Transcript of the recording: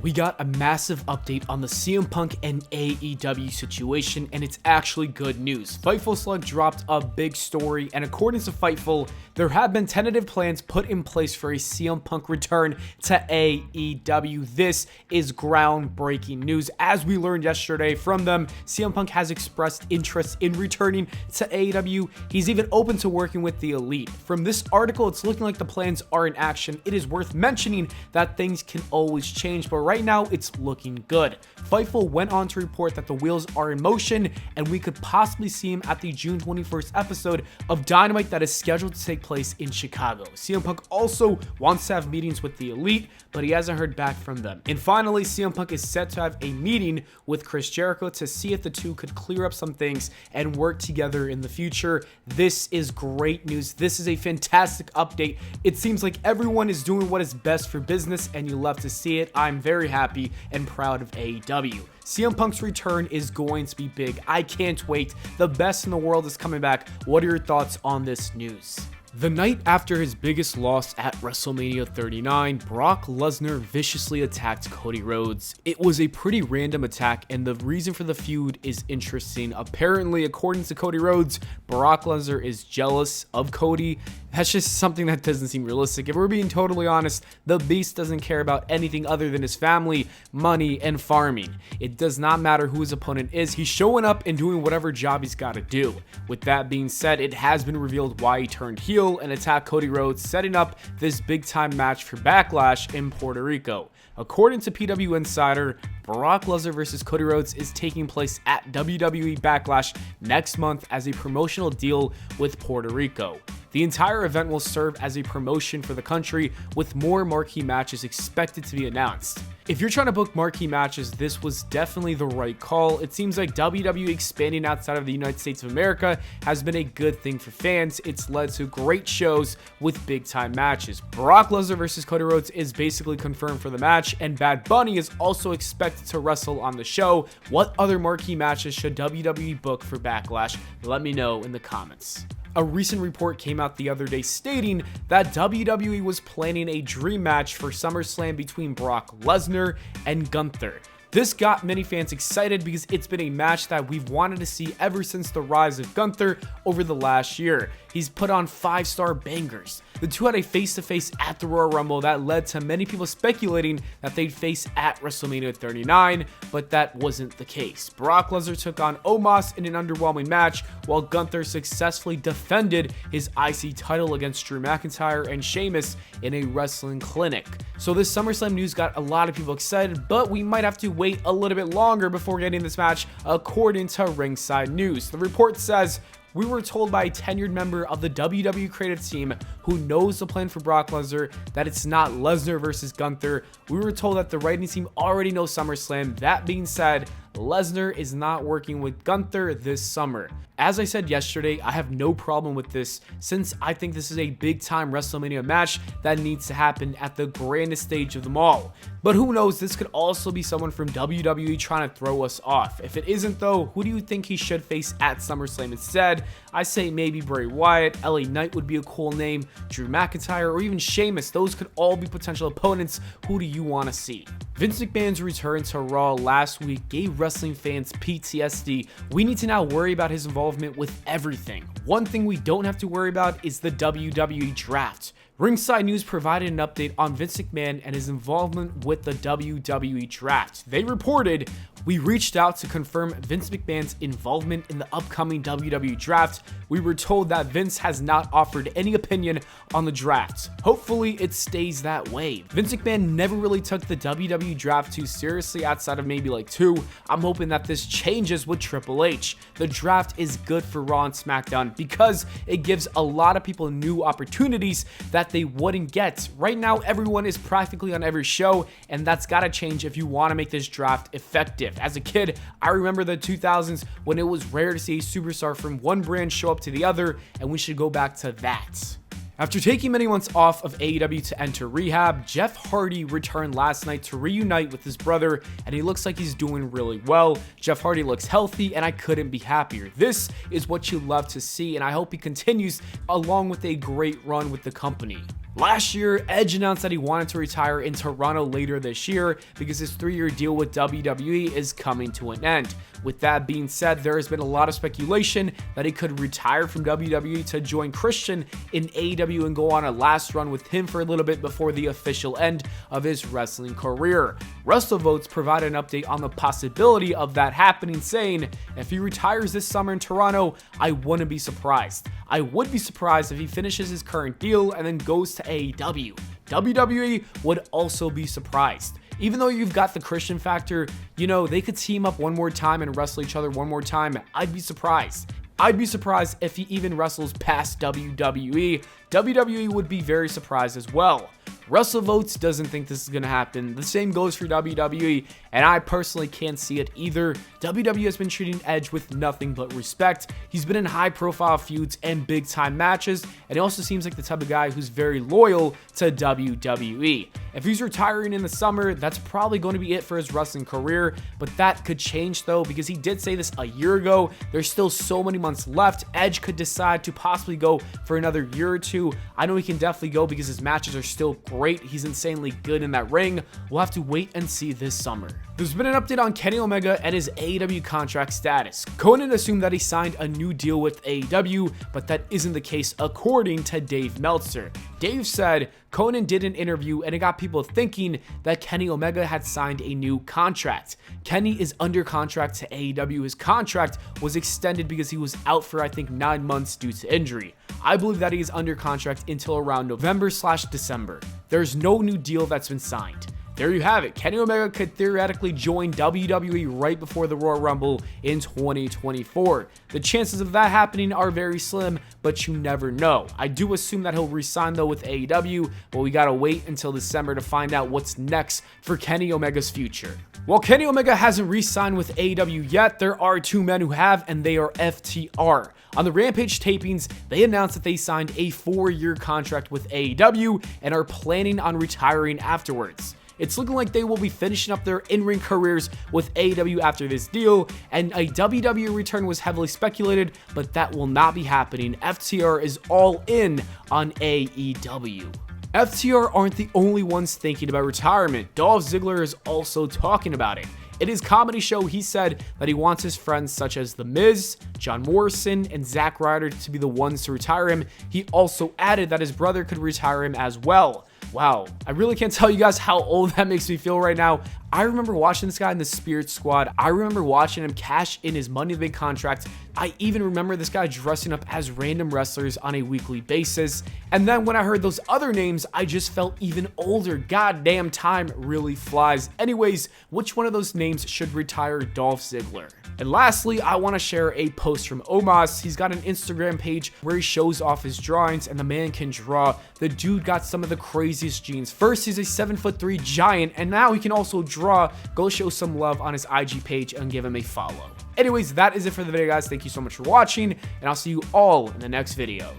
We got a massive update on the CM Punk and AEW situation, and it's actually good news. Fightful Select dropped a big story, and according to Fightful, there have been tentative plans put in place for a CM Punk return to AEW. This is groundbreaking news. As we learned yesterday from them, CM Punk has expressed interest in returning to AEW. He's even open to working with the Elite. From this article, it's looking like the plans are in action. It is worth mentioning that things can always change, but right now it's looking good. Fightful went on to report that the wheels are in motion and we could possibly see him at the June 21st episode of Dynamite that is scheduled to take place in Chicago. CM Punk also wants to have meetings with the Elite, but he hasn't heard back from them. And finally, CM Punk is set to have a meeting with Chris Jericho to see if the two could clear up some things and work together in the future. This is great news. This is a fantastic update. It seems like everyone is doing what is best for business, and you love to see it. I'm very happy and proud of AEW. CM Punk's return is going to be big. I can't wait. The best in the world is coming back. What are your thoughts on this news? The night after his biggest loss at WrestleMania 39, Brock Lesnar viciously attacked Cody Rhodes. It was a pretty random attack, and the reason for the feud is interesting. Apparently, according to Cody Rhodes, Brock Lesnar is jealous of Cody. That's just something that doesn't seem realistic. If we're being totally honest, the Beast doesn't care about anything other than his family, money, and farming. It does not matter who his opponent is. He's showing up and doing whatever job he's got to do. With that being said, it has been revealed why he turned heel and attacked Cody Rhodes, setting up this big time match for Backlash in Puerto Rico. According to PW Insider, Brock Lesnar vs. Cody Rhodes is taking place at WWE Backlash next month as a promotional deal with Puerto Rico. The entire event will serve as a promotion for the country, with more marquee matches expected to be announced. If you're trying to book marquee matches, this was definitely the right call. It seems like WWE expanding outside of the United States of America has been a good thing for fans. It's led to great shows with big time matches. Brock Lesnar vs. Cody Rhodes is basically confirmed for the match, and Bad Bunny is also expected to wrestle on the show. What other marquee matches should WWE book for Backlash? Let me know in the comments. A recent report came out the other day stating that WWE was planning a dream match for SummerSlam between Brock Lesnar and Gunther. This got many fans excited because it's been a match that we've wanted to see ever since the rise of Gunther over the last year. He's put on 5-star bangers. The two had a face-to-face at the Royal Rumble that led to many people speculating that they'd face at WrestleMania 39, but that wasn't the case. Brock Lesnar took on Omos in an underwhelming match, while Gunther successfully defended his IC title against Drew McIntyre and Sheamus in a wrestling clinic. So this SummerSlam news got a lot of people excited, but we might have to wait a little bit longer before getting this match, according to Ringside News. The report says, "We were told by a tenured member of the WWE creative team who knows the plan for Brock Lesnar that it's not Lesnar versus Gunther. We were told that the writing team already knows SummerSlam. That being said, Lesnar is not working with Gunther this summer." As I said yesterday, I have no problem with this, since I think this is a big time WrestleMania match that needs to happen at the grandest stage of them all. But who knows, this could also be someone from WWE trying to throw us off. If it isn't though, who do you think he should face at SummerSlam instead? I say maybe Bray Wyatt, LA Knight would be a cool name, Drew McIntyre, or even Sheamus. Those could all be potential opponents. Who do you want to see? Vince McMahon's return to Raw last week gave wrestling fans PTSD. We need to now worry about his involvement with everything. One thing we don't have to worry about is the WWE Draft. Ringside News provided an update on Vince McMahon and his involvement with the WWE Draft. They reported, "We reached out to confirm Vince McMahon's involvement in the upcoming WWE Draft. We were told that Vince has not offered any opinion on the draft. Hopefully it stays that way." Vince McMahon never really took the WWE Draft too seriously outside of maybe like 2. I'm hoping that this changes with Triple H. The draft is good for Raw and SmackDown because it gives a lot of people new opportunities that they wouldn't get. Right now, everyone is practically on every show, and that's got to change if you want to make this draft effective. As a kid, I remember the 2000s when it was rare to see a superstar from one brand show up to the other, and we should go back to that. After taking many months off of AEW to enter rehab, Jeff Hardy returned last night to reunite with his brother, and he looks like he's doing really well. Jeff Hardy looks healthy, and I couldn't be happier. This is what you love to see, and I hope he continues along with a great run with the company. Last year, Edge announced that he wanted to retire in Toronto later this year because his 3-year deal with WWE is coming to an end. With that being said, there has been a lot of speculation that he could retire from WWE to join Christian in AEW and go on a last run with him for a little bit before the official end of his wrestling career. WrestleVotes provided an update on the possibility of that happening, saying, if he retires this summer in Toronto, I wouldn't be surprised. I would be surprised if he finishes his current deal and then goes to AEW. WWE would also be surprised. Even though you've got the Christian factor, you know, they could team up one more time and wrestle each other one more time. I'd be surprised. I'd be surprised if he even wrestles past WWE. WWE would be very surprised as well. WrestleVotes doesn't think this is going to happen. The same goes for WWE, and I personally can't see it either. WWE has been treating Edge with nothing but respect. He's been in high-profile feuds and big-time matches, and he also seems like the type of guy who's very loyal to WWE. If he's retiring in the summer, that's probably going to be it for his wrestling career, but that could change though, because he did say this a year ago. There's still so many months left. Edge could decide to possibly go for another year or two. I know he can definitely go because his matches are still great. He's insanely good in that ring. We'll have to wait and see this summer. There's been an update on Kenny Omega and his AEW contract status. Conan assumed that he signed a new deal with AEW, but that isn't the case according to Dave Meltzer. Dave said Conan did an interview and it got people thinking that Kenny Omega had signed a new contract. Kenny is under contract to AEW. His contract was extended because he was out for I think 9 months due to injury. I believe that he is under contract until around November/December. There's no new deal that's been signed. There you have it. Kenny Omega could theoretically join WWE right before the Royal Rumble in 2024. The chances of that happening are very slim, but you never know. I do assume that he'll re-sign though with AEW, but we gotta wait until December to find out what's next for Kenny Omega's future. While Kenny Omega hasn't re-signed with AEW yet, there are 2 men who have, and they are FTR. On the Rampage tapings, they announced that they signed a 4-year contract with AEW and are planning on retiring afterwards. It's looking like they will be finishing up their in-ring careers with AEW after this deal, and a WWE return was heavily speculated, but that will not be happening. FTR is all in on AEW. FTR aren't the only ones thinking about retirement. Dolph Ziggler is also talking about it. In his comedy show, he said that he wants his friends such as The Miz, John Morrison, and Zack Ryder to be the ones to retire him. He also added that his brother could retire him as well. Wow, I really can't tell you guys how old that makes me feel right now. I remember watching this guy in the Spirit Squad. I remember watching him cash in his Money in the Bank contract. I even remember this guy dressing up as random wrestlers on a weekly basis. And then when I heard those other names, I just felt even older. Goddamn, time really flies. Anyways, which one of those names should retire Dolph Ziggler? And lastly, I want to share a post from Omos. He's got an Instagram page where he shows off his drawings, and the man can draw. The dude got some of the craziest genes. First, he's a 7'3" giant, and now he can also draw. Go show some love on his IG page and give him a follow. Anyways, that is it for the video, guys. Thank you so much for watching, and I'll see you all in the next video.